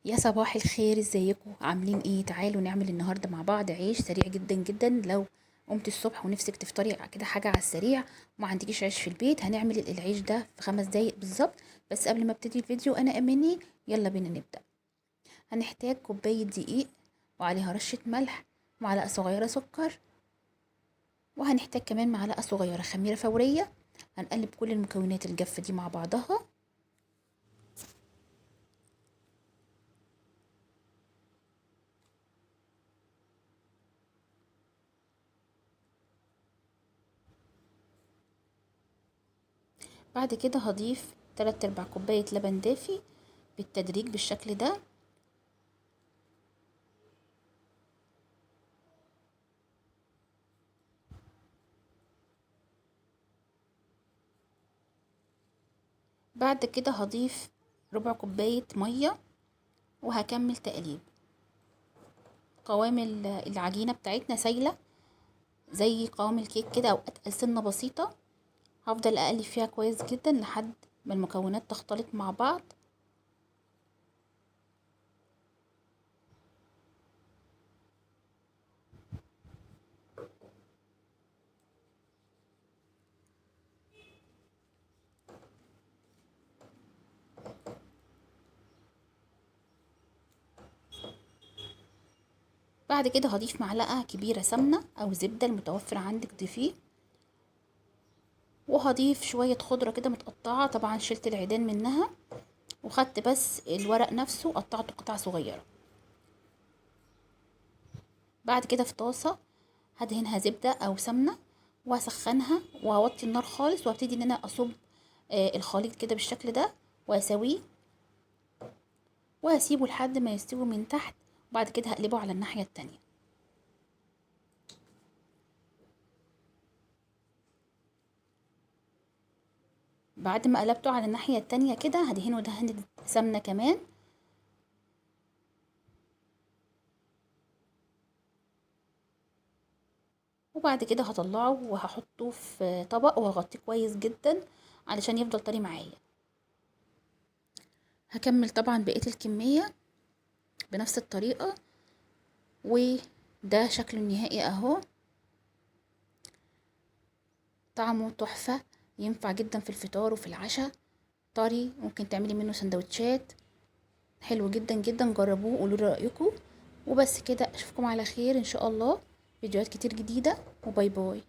يا صباح الخير، ازيكم؟ عاملين ايه؟ تعالوا نعمل النهارده مع بعض عيش سريع جدا جدا. لو قمت الصبح ونفسك تفطري كده حاجه على السريع وما عندكيش عيش في البيت، هنعمل العيش ده في 5 دقايق بالظبط. بس قبل ما ابتدي الفيديو انا امني، يلا بينا نبدا. هنحتاج كوبايه دقيق وعليها رشه ملح، معلقه صغيره سكر، وهنحتاج كمان معلقه صغيره خميره فوريه. هنقلب كل المكونات الجافه دي مع بعضها. بعد كده هضيف 3/4 كوبايه لبن دافي بالتدريج بالشكل ده. بعد كده هضيف ربع كوباية مية وهكمل تقليب. قوام العجينة بتاعتنا سايلة زي قوام الكيك كده او اتقل سنة بسيطة. هفضل اقلب فيها كويس جدا لحد ما المكونات تختلط مع بعض. بعد كده هضيف معلقة كبيرة سمنة او زبدة المتوفر عندك ضيفيه. وهضيف شوية خضرة كده متقطعة، طبعا شلت العيدان منها وخدت بس الورق نفسه قطعته قطع صغيرة. بعد كده في طاسة هدهنها زبدة او سمنة وهسخنها وهوطي النار خالص وهبتدي ان انا اصب الخليط كده بالشكل ده واسويه وهسيبه لحد ما يستوي من تحت. وبعد كده هقلبه على الناحية التانية. بعد ما قلبته على الناحية التانية كده هدهنه دهنة سمنة كمان. وبعد كده هطلعه وهحطه في طبق وهغطيه كويس جدا علشان يفضل طري معايا. هكمل طبعا بقية الكمية بنفس الطريقة. وده شكله النهائي اهو. طعمه تحفة، ينفع جدا في الفطار وفي العشاء. طري، ممكن تعملي منه سندوتشات. حلو جدا جدا، جربوه قولوا لي رأيكم. وبس كده، اشوفكم على خير ان شاء الله، فيديوهات كتير جديدة، وباي باي.